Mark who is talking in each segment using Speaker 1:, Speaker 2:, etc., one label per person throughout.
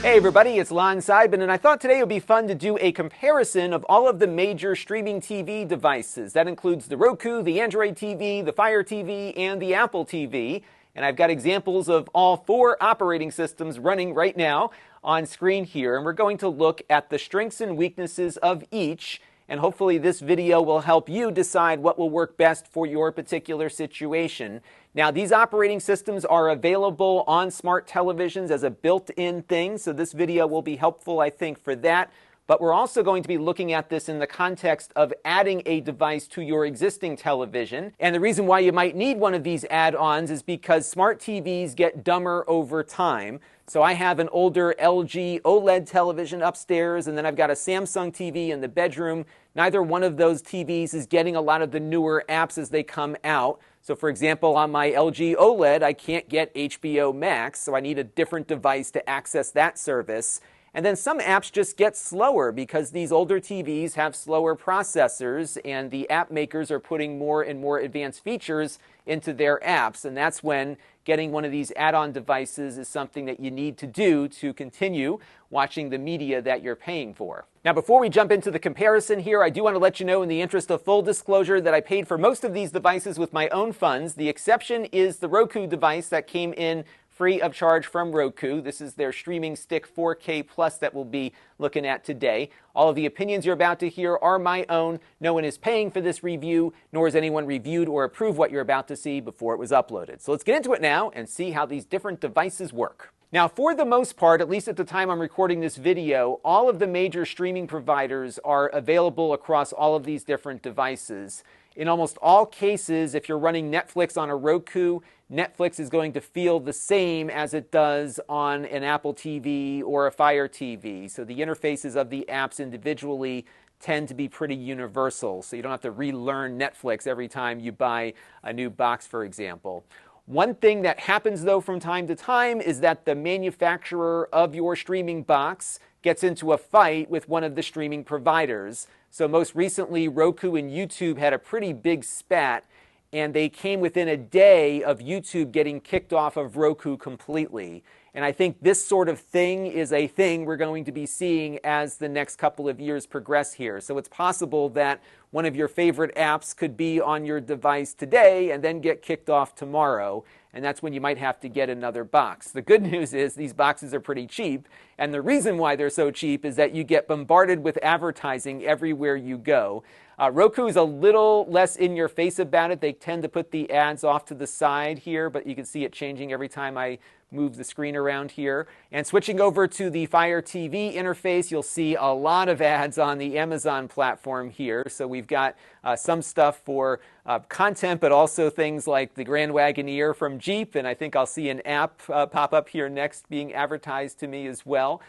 Speaker 1: Hey everybody, it's Lon.TV, and I thought today it would be fun to do a comparison of all of the major streaming TV devices. That includes the Roku, the Android TV, the Fire TV, and the Apple TV. And I've got examples of all 4 operating systems running right now on screen here. And we're going to look at the strengths and weaknesses of each. And hopefully this video will help you decide what will work best for your particular situation. Now, these operating systems are available on smart televisions as a built-in thing, so this video will be helpful, I think, for that. But we're also going to be looking at this in the context of adding a device to your existing television. And the reason why you might need one of these add-ons is because smart TVs get dumber over time. So I have an older LG OLED television upstairs, and then I've got a Samsung TV in the bedroom. Neither one of those TVs is getting a lot of the newer apps as they come out. So for example, on my LG OLED, I can't get HBO Max, so I need a different device to access that service. And then some apps just get slower because these older TVs have slower processors, and the app makers are putting more and more advanced features into their apps. And that's when getting one of these add-on devices is something that you need to do to continue watching the media that you're paying for. Now, before we jump into the comparison here, I do want to let you know, in the interest of full disclosure, that I paid for most of these devices with my own funds. The exception is the Roku device that came in free of charge from Roku. This is their streaming stick 4K Plus that we'll be looking at today. All of the opinions you're about to hear are my own. No one is paying for this review, nor has anyone reviewed or approved what you're about to see before it was uploaded. So let's get into it now and see how these different devices work. Now, for the most part, at least at the time I'm recording this video, all of the major streaming providers are available across all of these different devices. In almost all cases, if you're running Netflix on a Roku, Netflix is going to feel the same as it does on an Apple TV or a Fire TV. So the interfaces of the apps individually tend to be pretty universal. So you don't have to relearn Netflix every time you buy a new box, for example. One thing that happens, though, from time to time is that the manufacturer of your streaming box gets into a fight with one of the streaming providers. So most recently, Roku and YouTube had a pretty big spat, and they came within a day of YouTube getting kicked off of Roku completely. And I think this sort of thing is a thing we're going to be seeing as the next couple of years progress here. So it's possible that one of your favorite apps could be on your device today and then get kicked off tomorrow. And that's when you might have to get another box. The good news is these boxes are pretty cheap. And the reason why they're so cheap is that you get bombarded with advertising everywhere you go. Roku is a little less in your face about it. They tend to put the ads off to the side here, but you can see it changing every time I move the screen around here. And switching over to the Fire TV interface, you'll see a lot of ads on the Amazon platform here. So we've got some stuff for content, but also things like the Grand Wagoneer from Jeep, and I think I'll see an app pop up here next being advertised to me as well.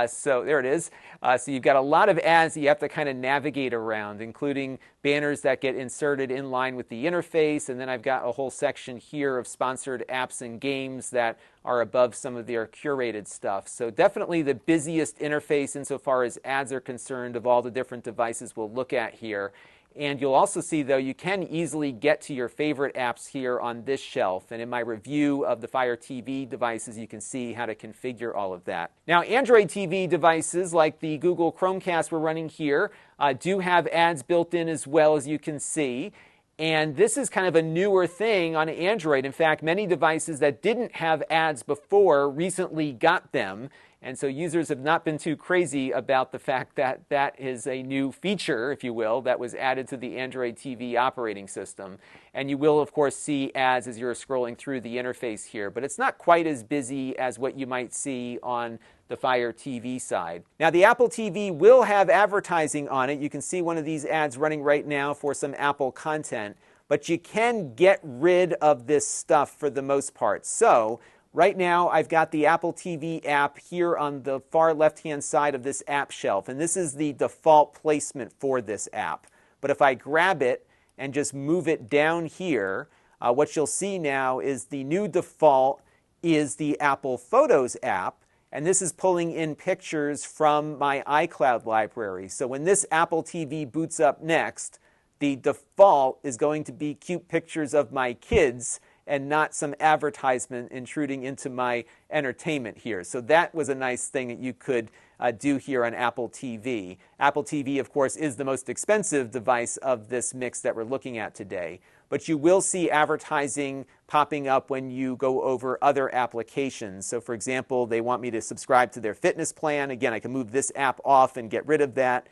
Speaker 1: So there it is. So you've got a lot of ads that you have to kind of navigate around, including banners that get inserted in line with the interface. And then I've got a whole section here of sponsored apps and games that are above some of their curated stuff. So definitely the busiest interface insofar as ads are concerned of all the different devices we'll look at here. And you'll also see, though, you can easily get to your favorite apps here on this shelf. And in my review of the Fire TV devices, you can see how to configure all of that. Now, Android TV devices like the Google Chromecast we're running here do have ads built in as well, as you can see. And this is kind of a newer thing on Android. In fact, many devices that didn't have ads before recently got them. And so users have not been too crazy about the fact that that is a new feature, if you will, that was added to the Android TV operating system. And you will, of course, see ads as you're scrolling through the interface here. But it's not quite as busy as what you might see on the Fire TV side. Now, the Apple TV will have advertising on it. You can see one of these ads running right now for some Apple content. But you can get rid of this stuff for the most part. So right now, I've got the Apple TV app here on the far left-hand side of this app shelf, and this is the default placement for this app. But if I grab it and just move it down here, what you'll see now is the new default is the Apple Photos app, and this is pulling in pictures from my iCloud library. So when this Apple TV boots up next, the default is going to be cute pictures of my kids, and not some advertisement intruding into my entertainment here. So that was a nice thing that you could do here on Apple TV. Apple TV, of course, is the most expensive device of this mix that we're looking at today. But you will see advertising popping up when you go over other applications. So for example, they want me to subscribe to their fitness plan. Again, I can move this app off and get rid of that.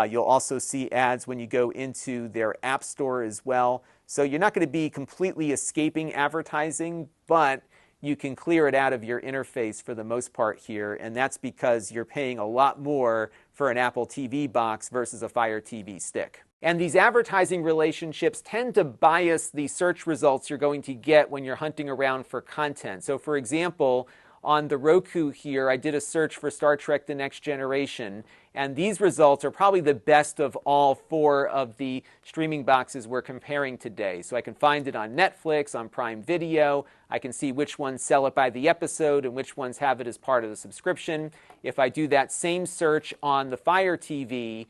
Speaker 1: You'll also see ads when you go into their app store as well. So you're not going to be completely escaping advertising, but you can clear it out of your interface for the most part here, and that's because you're paying a lot more for an Apple TV box versus a Fire TV stick. And these advertising relationships tend to bias the search results you're going to get when you're hunting around for content. So for example, on the Roku here, I did a search for Star Trek The Next Generation, and these results are probably the best of all 4 of the streaming boxes we're comparing today. So I can find it on Netflix, on Prime Video. I can see which ones sell it by the episode and which ones have it as part of the subscription. If I do that same search on the Fire TV,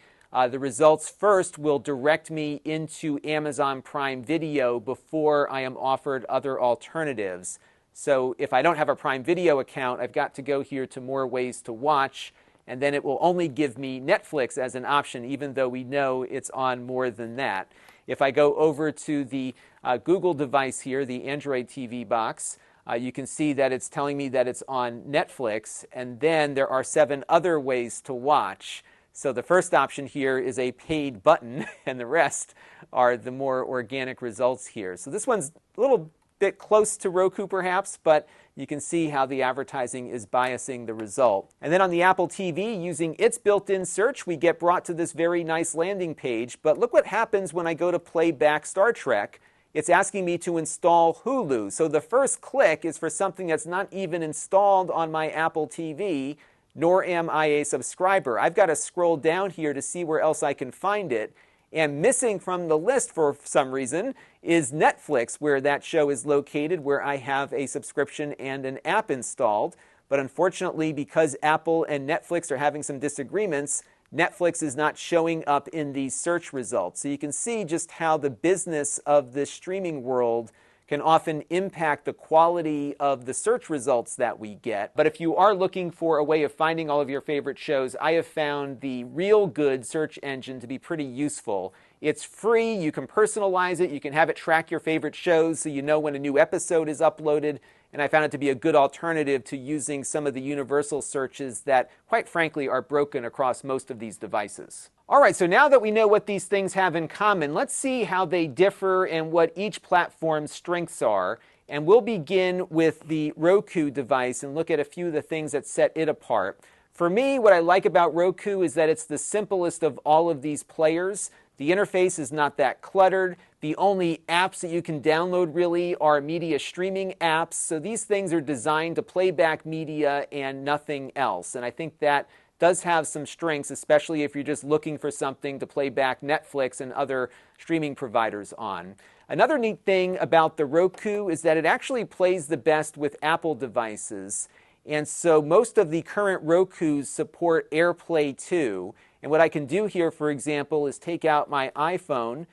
Speaker 1: the results first will direct me into Amazon Prime Video before I am offered other alternatives. So if I don't have a Prime Video account, I've got to go here to more ways to watch, and then it will only give me Netflix as an option, even though we know it's on more than that. If I go over to the Google device here, the Android TV box, you can see that it's telling me that it's on Netflix, and then there are 7 other ways to watch. So the first option here is a paid button, and the rest are the more organic results here. So this one's a little bit close to Roku perhaps, but you can see how the advertising is biasing the result. And then on the Apple TV, using its built-in search, we get brought to this very nice landing page. But look what happens when I go to play back Star Trek. It's asking me to install Hulu. So the first click is for something that's not even installed on my Apple TV, nor am I a subscriber. I've got to scroll down here to see where else I can find it. And missing from the list for some reason is Netflix, where that show is located, where I have a subscription and an app installed. But unfortunately, because Apple and Netflix are having some disagreements, Netflix is not showing up in these search results. So you can see just how the business of the streaming world can often impact the quality of the search results that we get. But if you are looking for a way of finding all of your favorite shows, I have found the Real Good search engine to be pretty useful. It's free, you can personalize it, you can have it track your favorite shows so you know when a new episode is uploaded, and I found it to be a good alternative to using some of the universal searches that, quite frankly, are broken across most of these devices. All right, so now that we know what these things have in common, let's see how they differ and what each platform's strengths are. And we'll begin with the Roku device and look at a few of the things that set it apart. For me, what I like about Roku is that it's the simplest of all of these players. The interface is not that cluttered. The only apps that you can download really are media streaming apps. So these things are designed to play back media and nothing else. And I think that does have some strengths, especially if you're just looking for something to play back Netflix and other streaming providers on. Another neat thing about the Roku is that it actually plays the best with Apple devices. And so most of the current Rokus support AirPlay 2. And what I can do here, for example, is take out my iPhone,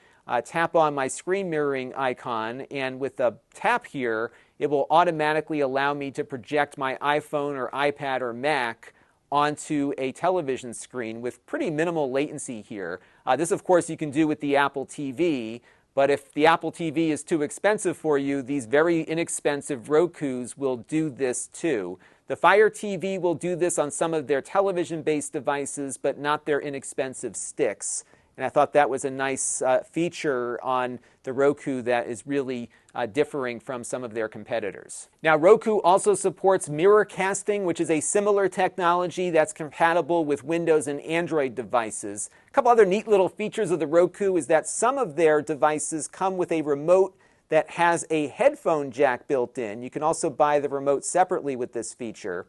Speaker 1: tap on my screen mirroring icon, and with a tap here, it will automatically allow me to project my iPhone or iPad or Mac onto a television screen with pretty minimal latency here. This, of course, you can do with the Apple TV, but if the Apple TV is too expensive for you, these very inexpensive Rokus will do this too. The Fire TV will do this on some of their television-based devices, but not their inexpensive sticks. And I thought that was a nice feature on the Roku that is really differing from some of their competitors. Now, Roku also supports mirror casting, which is a similar technology that's compatible with Windows and Android devices. A couple other neat little features of the Roku is that some of their devices come with a remote that has a headphone jack built in. You can also buy the remote separately with this feature.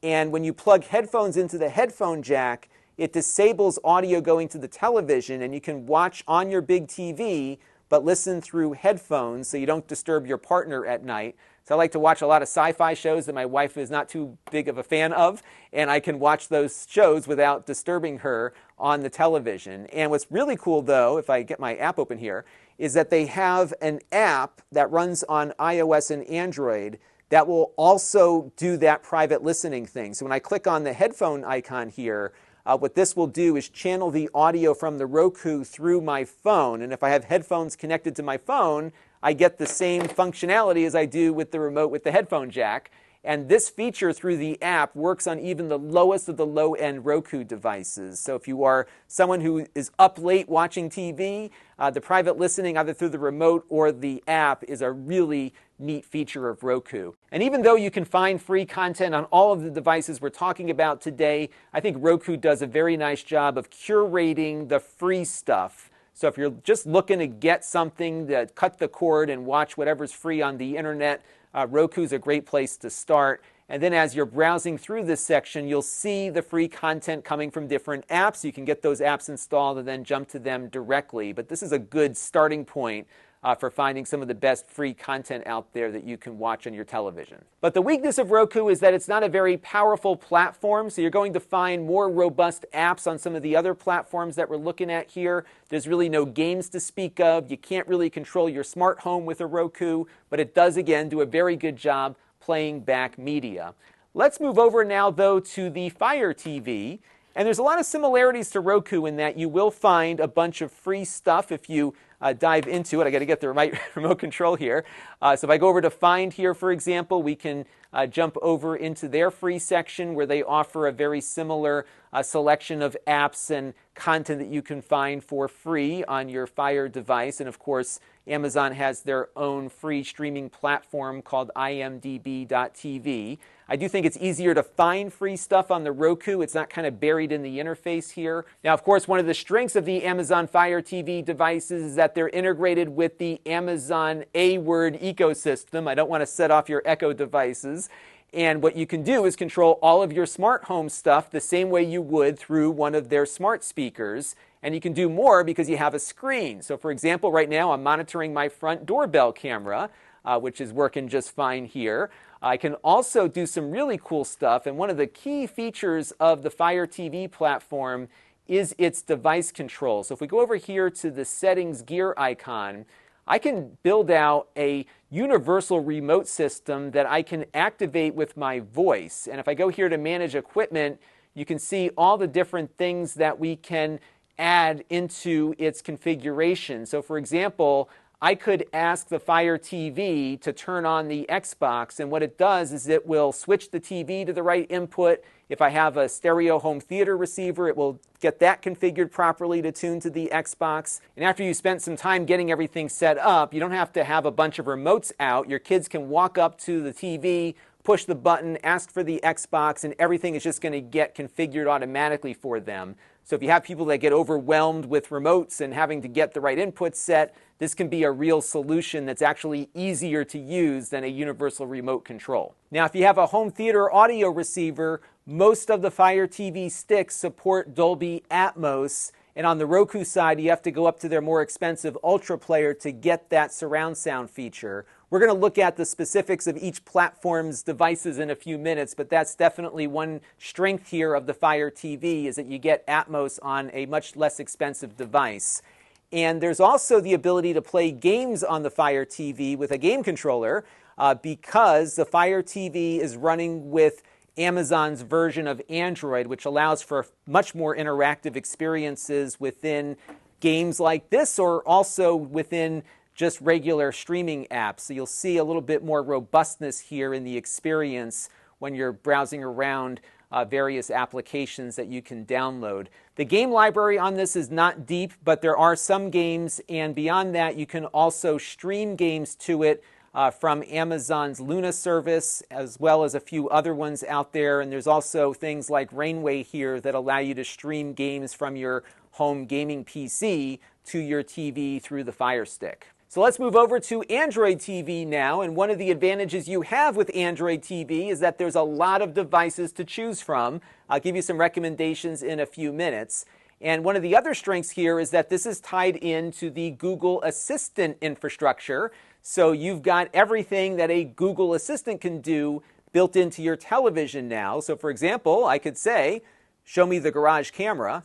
Speaker 1: And when you plug headphones into the headphone jack, it disables audio going to the television, and you can watch on your big TV, but listen through headphones so you don't disturb your partner at night. So I like to watch a lot of sci-fi shows that my wife is not too big of a fan of, and I can watch those shows without disturbing her on the television. And what's really cool, though, if I get my app open here, is that they have an app that runs on iOS and Android that will also do that private listening thing. So when I click on the headphone icon here, what this will do is channel the audio from the Roku through my phone. And if I have headphones connected to my phone, I get the same functionality as I do with the remote with the headphone jack. And this feature through the app works on even the lowest of the low-end Roku devices. So if you are someone who is up late watching TV, the private listening either through the remote or the app is a really neat feature of Roku. And even though you can find free content on all of the devices we're talking about today, I think Roku does a very nice job of curating the free stuff. So if you're just looking to get something to cut the cord and watch whatever's free on the internet, Roku's a great place to start. And then as you're browsing through this section, you'll see the free content coming from different apps. You can get those apps installed and then jump to them directly. But this is a good starting point for finding some of the best free content out there that you can watch on your television. But the weakness of Roku is that it's not a very powerful platform, so you're going to find more robust apps on some of the other platforms that we're looking at here. There's really no games to speak of. You can't really control your smart home with a Roku, but it does, again, do a very good job playing back media. Let's move over now, though, to the Fire TV. And there's a lot of similarities to Roku in that you will find a bunch of free stuff if you dive into it. I got to get the right remote control here. So if I go over to Find here, for example, we can jump over into their free section where they offer a very similar selection of apps and content that you can find for free on your Fire device. And of course, Amazon has their own free streaming platform called imdb.tv. I do think it's easier to find free stuff on the Roku. It's not kind of buried in the interface here. Now, of course, one of the strengths of the Amazon Fire TV devices is that they're integrated with the Amazon A-word ecosystem. I don't want to set off your Echo devices. And what you can do is control all of your smart home stuff the same way you would through one of their smart speakers. And you can do more because you have a screen. So, for example, right now I'm monitoring my front doorbell camera, which is working just fine here. I can also do some really cool stuff, and one of the key features of the Fire TV platform is its device control. So if we go over here to the settings gear icon, I can build out a universal remote system that I can activate with my voice. And if I go here to manage equipment, you can see all the different things that we can add into its configuration. So for example, I could ask the Fire TV to turn on the Xbox, and what it does is it will switch the TV to the right input. If I have a stereo home theater receiver, it will get that configured properly to tune to the Xbox. And after you spent some time getting everything set up, you don't have to have a bunch of remotes out. Your kids can walk up to the TV, push the button, ask for the Xbox, and everything is just going to get configured automatically for them. So if you have people that get overwhelmed with remotes and having to get the right input set, this can be a real solution that's actually easier to use than a universal remote control. Now, if you have a home theater audio receiver, most of the Fire TV sticks support Dolby Atmos. And on the Roku side, you have to go up to their more expensive Ultra player to get that surround sound feature. We're going to look at the specifics of each platform's devices in a few minutes, but that's definitely one strength here of the Fire TV is that you get Atmos on a much less expensive device. And there's also the ability to play games on the Fire TV with a game controller because the Fire TV is running with Amazon's version of Android, which allows for much more interactive experiences within games like this or also within just regular streaming apps. So you'll see a little bit more robustness here in the experience when you're browsing around various applications that you can download. The game library on this is not deep, but there are some games, and beyond that, you can also stream games to it from Amazon's Luna service, as well as a few other ones out there. And there's also things like Rainway here that allow you to stream games from your home gaming PC to your TV through the Fire Stick. So let's move over to Android TV now, and one of the advantages you have with Android TV is that there's a lot of devices to choose from. I'll give you some recommendations in a few minutes. And one of the other strengths here is that this is tied into the Google Assistant infrastructure. So you've got everything that a Google Assistant can do built into your television now. So for example, I could say, show me the garage camera.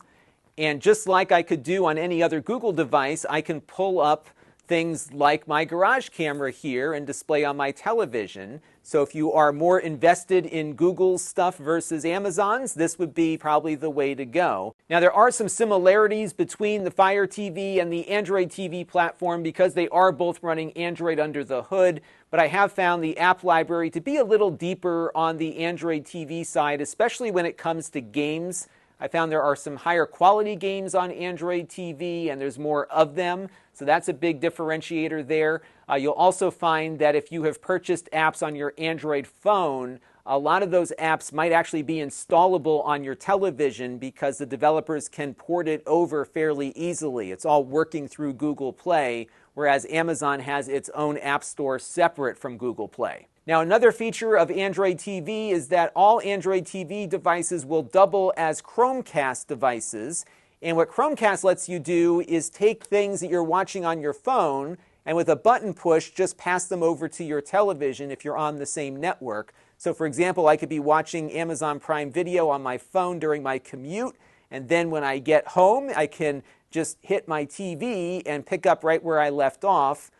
Speaker 1: And just like I could do on any other Google device, I can pull up things like my garage camera here and display on my television. So if you are more invested in Google's stuff versus Amazon's, this would be probably the way to go. Now, there are some similarities between the Fire TV and the Android TV platform because they are both running Android under the hood, but I have found the app library to be a little deeper on the Android TV side, especially when it comes to games. I found there are some higher quality games on Android TV, and there's more of them, so that's a big differentiator there. You'll also find that if you have purchased apps on your Android phone, a lot of those apps might actually be installable on your television because the developers can port it over fairly easily. It's all working through Google Play, whereas Amazon has its own app store separate from Google Play. Now, another feature of Android TV is that all Android TV devices will double as Chromecast devices. And what Chromecast lets you do is take things that you're watching on your phone and with a button push, just pass them over to your television if you're on the same network. So for example, I could be watching Amazon Prime Video on my phone during my commute, and then when I get home, I can just hit my TV and pick up right where I left off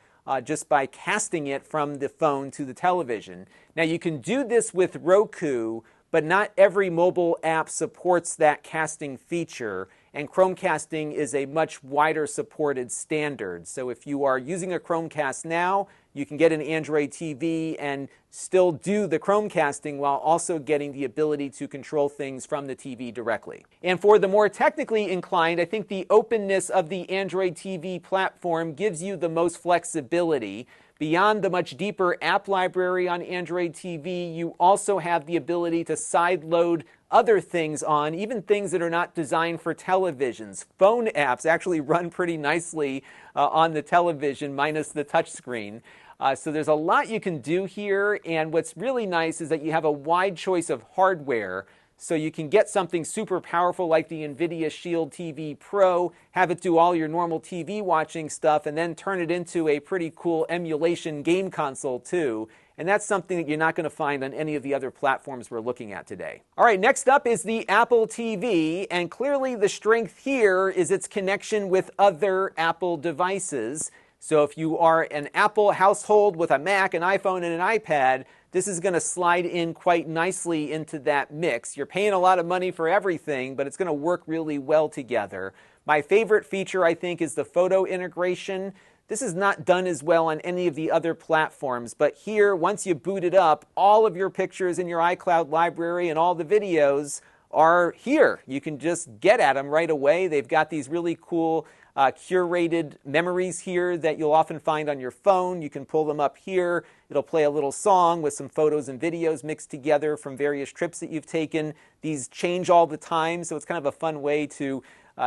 Speaker 1: just by casting it from the phone to the television. Now you can do this with Roku, but not every mobile app supports that casting feature, and Chromecasting is a much wider supported standard. So if you are using a Chromecast now, you can get an Android TV and still do the Chromecasting while also getting the ability to control things from the TV directly. And for the more technically inclined, I think the openness of the Android TV platform gives you the most flexibility. Beyond the much deeper app library on Android TV, you also have the ability to sideload other things on, even things that are not designed for televisions. Phone apps actually run pretty nicely on the television, minus the touchscreen. So there's a lot you can do here, and what's really nice is that you have a wide choice of hardware. So you can get something super powerful like the NVIDIA Shield TV Pro, have it do all your normal TV watching stuff, and then turn it into a pretty cool emulation game console too. And that's something that you're not going to find on any of the other platforms we're looking at today. All right, next up is the Apple TV, and clearly the strength here is its connection with other Apple devices. So if you are an Apple household with a Mac, an iPhone, and an iPad, this is going to slide in quite nicely into that mix. You're paying a lot of money for everything, but it's going to work really well together. My favorite feature, I think, is the photo integration. This is not done as well on any of the other platforms, but here, once you boot it up, all of your pictures in your iCloud library and all the videos are here. You can just get at them right away. They've got these really cool curated memories here that you'll often find on your phone. You can pull them up here. It'll play a little song with some photos and videos mixed together from various trips that you've taken. These change all the time, so it's kind of a fun way to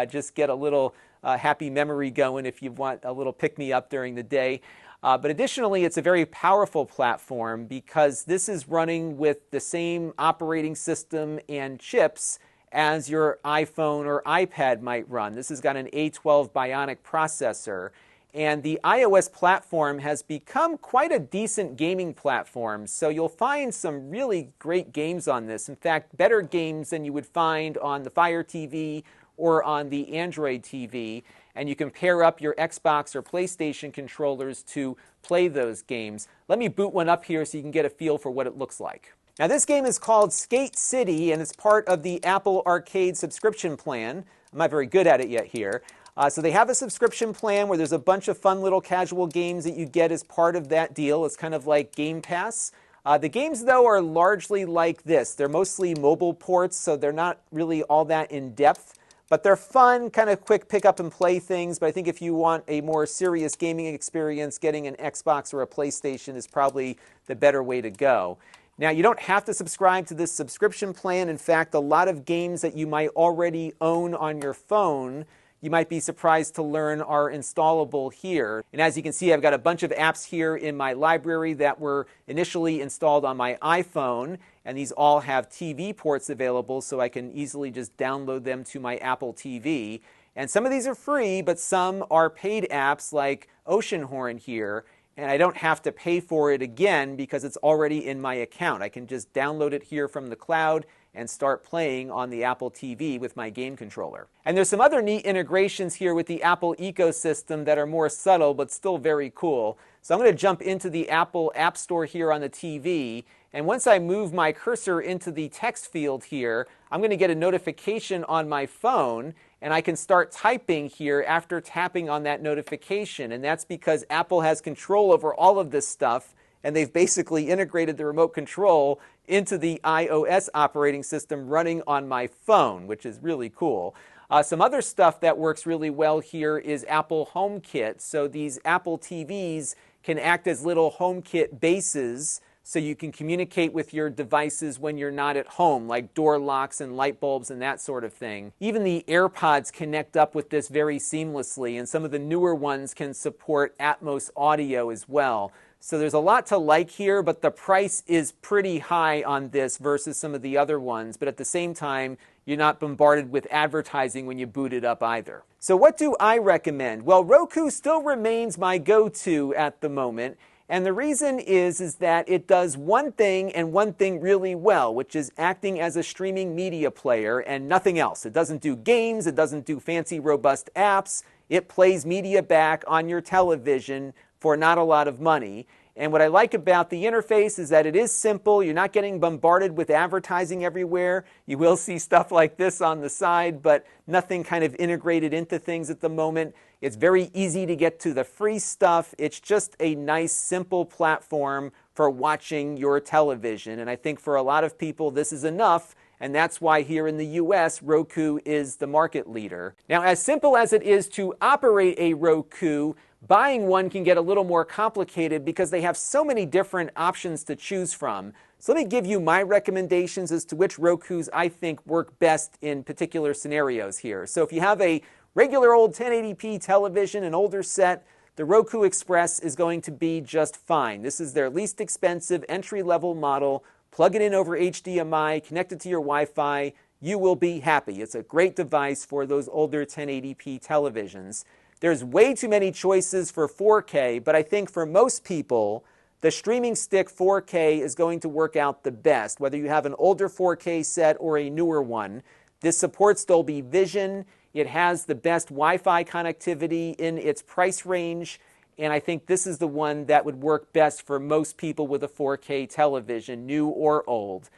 Speaker 1: just get a little happy memory going if you want a little pick-me-up during the day. But additionally, it's a very powerful platform because this is running with the same operating system and chips as your iPhone or iPad might run. This has got an A12 Bionic processor, and the iOS platform has become quite a decent gaming platform, so you'll find some really great games on this. In fact, better games than you would find on the Fire TV or on the Android TV, and you can pair up your Xbox or PlayStation controllers to play those games. Let me boot one up here so you can get a feel for what it looks like. Now this game is called Skate City, and it's part of the Apple Arcade subscription plan. I'm not very good at it yet here. So they have a subscription plan where there's a bunch of fun little casual games that you get as part of that deal. It's kind of like Game Pass. The games, though, are largely like this. They're mostly mobile ports, so they're not really all that in-depth. But they're fun, kind of quick pick-up-and-play things. But I think if you want a more serious gaming experience, getting an Xbox or a PlayStation is probably the better way to go. Now, you don't have to subscribe to this subscription plan. In fact, a lot of games that you might already own on your phone, you might be surprised to learn are installable here. And as you can see, I've got a bunch of apps here in my library that were initially installed on my iPhone, and these all have TV ports available, so I can easily just download them to my Apple TV. And some of these are free, but some are paid apps like Oceanhorn here, and I don't have to pay for it again because it's already in my account. I can just download it here from the cloud and start playing on the Apple TV with my game controller. And there's some other neat integrations here with the Apple ecosystem that are more subtle but still very cool. So I'm going to jump into the Apple App Store here on the TV, and once I move my cursor into the text field here, I'm going to get a notification on my phone, and I can start typing here after tapping on that notification. And that's because Apple has control over all of this stuff, and they've basically integrated the remote control into the iOS operating system running on my phone, which is really cool. Some other stuff that works really well here is Apple HomeKit. So these Apple TVs can act as little HomeKit bases, so you can communicate with your devices when you're not at home, like door locks and light bulbs and that sort of thing. Even the AirPods connect up with this very seamlessly, and some of the newer ones can support Atmos audio as well. So there's a lot to like here, but the price is pretty high on this versus some of the other ones. But at the same time, you're not bombarded with advertising when you boot it up either. So what do I recommend? Well, Roku still remains my go-to at the moment. And the reason is that it does one thing and one thing really well, which is acting as a streaming media player and nothing else. It doesn't do games. It doesn't do fancy, robust apps. It plays media back on your television for not a lot of money. And what I like about the interface is that it is simple. You're not getting bombarded with advertising everywhere. You will see stuff like this on the side, but nothing kind of integrated into things at the moment. It's very easy to get to the free stuff. It's just a nice, simple platform for watching your television. And I think for a lot of people, this is enough. And that's why here in the US, Roku is the market leader. Now, as simple as it is to operate a Roku, buying one can get a little more complicated because they have so many different options to choose from. So let me give you my recommendations as to which Rokus I think work best in particular scenarios here. So if you have a regular old 1080p television, an older set, the Roku Express is going to be just fine. This is their least expensive entry-level model. Plug it in over HDMI, connect it to your Wi-Fi. You will be happy. It's a great device for those older 1080p televisions. There's way too many choices for 4K, but I think for most people, the streaming stick 4K is going to work out the best, whether you have an older 4K set or a newer one. This supports Dolby Vision. It has the best Wi-Fi connectivity in its price range, and I think this is the one that would work best for most people with a 4K television, new or old.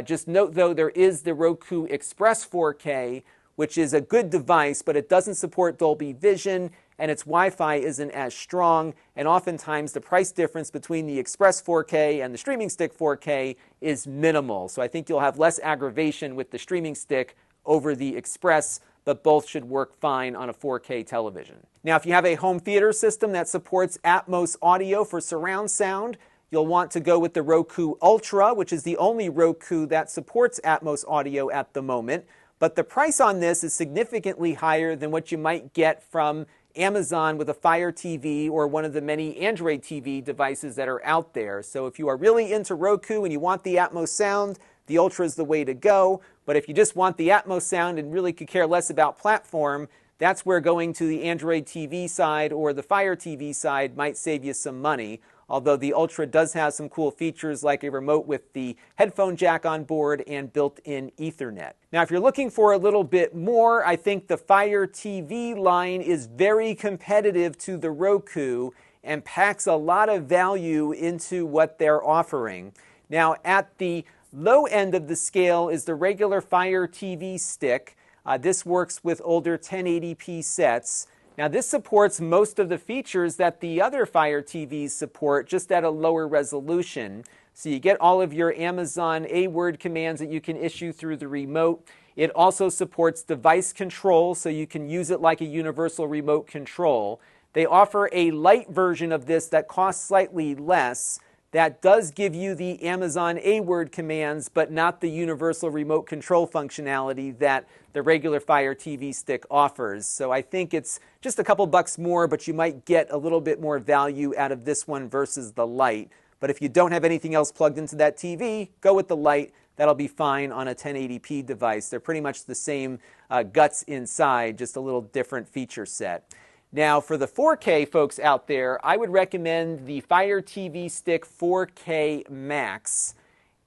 Speaker 1: Just note, though, there is the Roku Express 4K, which is a good device, but it doesn't support Dolby Vision, and its Wi-Fi isn't as strong, and oftentimes the price difference between the Express 4K and the streaming stick 4K is minimal. So I think you'll have less aggravation with the streaming stick over the Express, but both should work fine on a 4K television. Now, if you have a home theater system that supports Atmos audio for surround sound, you'll want to go with the Roku Ultra, which is the only Roku that supports Atmos audio at the moment. But the price on this is significantly higher than what you might get from Amazon with a Fire TV or one of the many Android TV devices that are out there. So if you are really into Roku and you want the Atmos sound, the Ultra is the way to go. But if you just want the Atmos sound and really could care less about platform, that's where going to the Android TV side or the Fire TV side might save you some money. Although the Ultra does have some cool features like a remote with the headphone jack on board and built-in Ethernet. Now, if you're looking for a little bit more, I think the Fire TV line is very competitive to the Roku and packs a lot of value into what they're offering. Now, at the low end of the scale is the regular Fire TV stick. This works with older 1080p sets. Now, this supports most of the features that the other Fire TVs support, just at a lower resolution. So you get all of your Amazon A-word commands that you can issue through the remote. It also supports device control, so you can use it like a universal remote control. They offer a light version of this that costs slightly less. That does give you the Amazon A-word commands, but not the universal remote control functionality that the regular Fire TV stick offers. So I think it's just a couple bucks more, but you might get a little bit more value out of this one versus the Lite. But if you don't have anything else plugged into that TV, go with the Lite. That'll be fine on a 1080p device. They're pretty much the same guts inside, just a little different feature set. Now, for the 4K folks out there, I would recommend the Fire TV Stick 4K Max.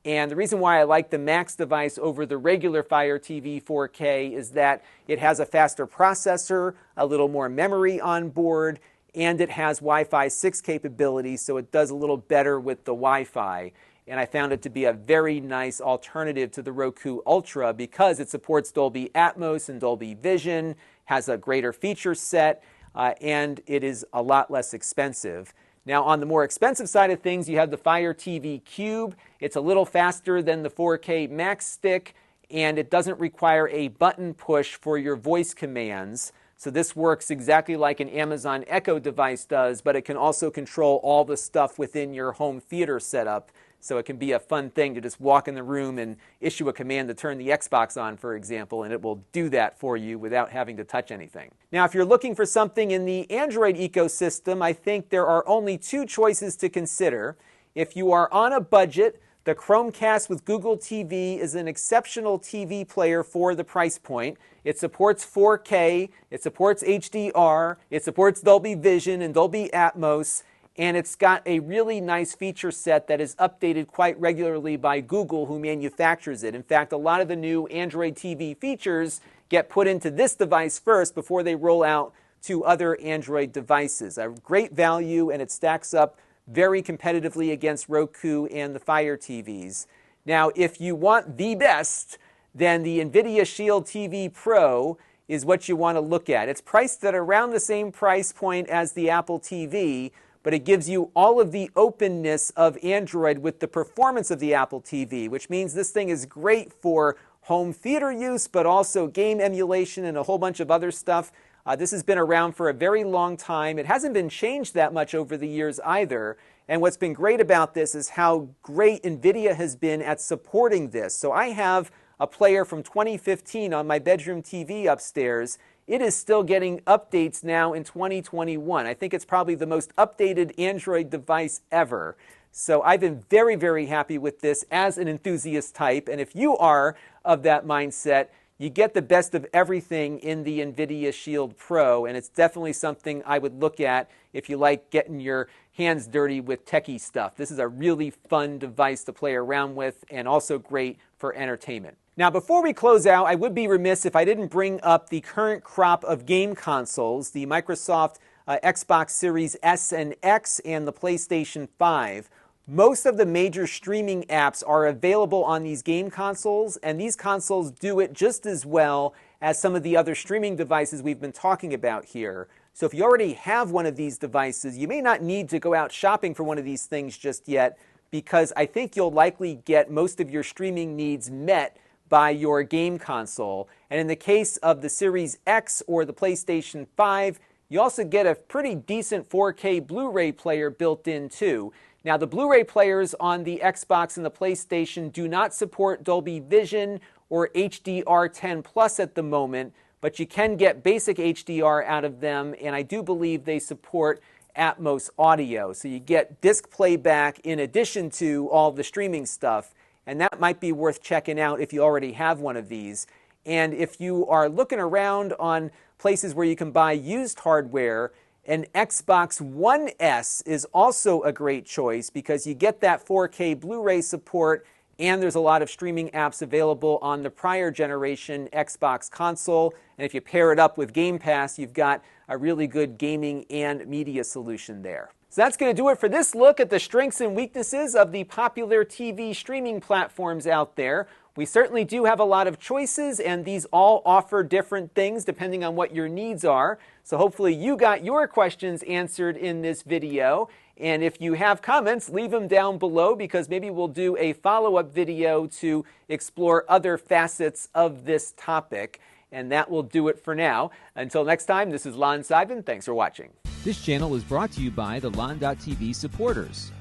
Speaker 1: And the reason why I like the Max device over the regular Fire TV 4K is that it has a faster processor, a little more memory on board, and it has Wi-Fi 6 capability, so it does a little better with the Wi-Fi. And I found it to be a very nice alternative to the Roku Ultra because it supports Dolby Atmos and Dolby Vision, has a greater feature set, and it is a lot less expensive. Now, on the more expensive side of things, you have the Fire TV Cube. It's a little faster than the 4K Max Stick, and it doesn't require a button push for your voice commands. So this works exactly like an Amazon Echo device does, but it can also control all the stuff within your home theater setup. So it can be a fun thing to just walk in the room and issue a command to turn the Xbox on, for example, and it will do that for you without having to touch anything. Now, if you're looking for something in the Android ecosystem, I think there are only two choices to consider. If you are on a budget, the Chromecast with Google TV is an exceptional TV player for the price point. It supports 4K, it supports HDR, it supports Dolby Vision and Dolby Atmos, and it's got a really nice feature set that is updated quite regularly by Google, who manufactures it. In fact, a lot of the new Android TV features get put into this device first before they roll out to other Android devices. A great value, and it stacks up very competitively against Roku and the Fire TVs. Now, if you want the best, then the NVIDIA Shield TV Pro is what you want to look at. It's priced at around the same price point as the Apple TV, but it gives you all of the openness of Android with the performance of the Apple TV, which means this thing is great for home theater use, but also game emulation and a whole bunch of other stuff. This has been around for a very long time. It hasn't been changed that much over the years either. And what's been great about this is how great NVIDIA has been at supporting this. So I have a player from 2015 on my bedroom TV upstairs. It is still getting updates now in 2021. I think it's probably the most updated Android device ever. So I've been very, very happy with this as an enthusiast type. And if you are of that mindset, you get the best of everything in the NVIDIA Shield Pro, and it's definitely something I would look at if you like getting your hands dirty with techie stuff. This is a really fun device to play around with and also great for entertainment. Now, before we close out, I would be remiss if I didn't bring up the current crop of game consoles, the Microsoft Xbox Series S and X and the PlayStation 5. Most of the major streaming apps are available on these game consoles, and these consoles do it just as well as some of the other streaming devices we've been talking about here. So if you already have one of these devices, you may not need to go out shopping for one of these things just yet, because I think you'll likely get most of your streaming needs met by your game console. And in the case of the Series X or the PlayStation 5, you also get a pretty decent 4K Blu-ray player built in too. Now, the Blu-ray players on the Xbox and the PlayStation do not support Dolby Vision or HDR10 Plus at the moment, but you can get basic HDR out of them, and I do believe they support Atmos audio. So you get disc playback in addition to all the streaming stuff, and that might be worth checking out if you already have one of these. And if you are looking around on places where you can buy used hardware, an Xbox One S is also a great choice because you get that 4K Blu-ray support, and there's a lot of streaming apps available on the prior generation Xbox console. And if you pair it up with Game Pass, you've got a really good gaming and media solution there. So that's going to do it for this look at the strengths and weaknesses of the popular TV streaming platforms out there. We certainly do have a lot of choices, and these all offer different things depending on what your needs are. So hopefully you got your questions answered in this video. And if you have comments, leave them down below, because maybe we'll do a follow-up video to explore other facets of this topic. And that will do it for now. Until next time, this is Lon.TV. Thanks for watching.
Speaker 2: This channel is brought to you by the Lon.TV supporters,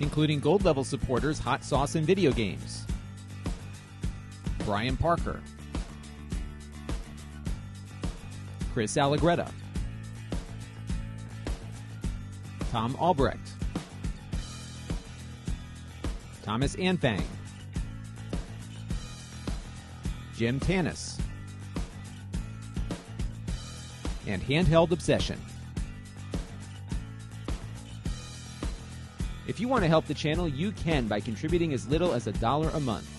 Speaker 2: including gold level supporters Hot Sauce and Video Games, Brian Parker, Chris Allegretta, Tom Albrecht, Thomas Anfang, Jim Tanis, and Handheld Obsession. If you want to help the channel, you can by contributing as little as $1 a month.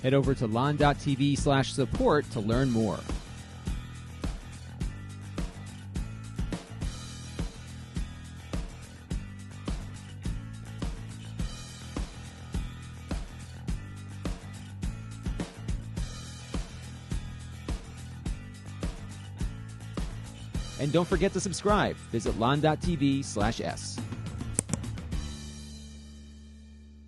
Speaker 2: Head over to Lon.TV/support to learn more. And don't forget to subscribe. Visit Lon.TV/s.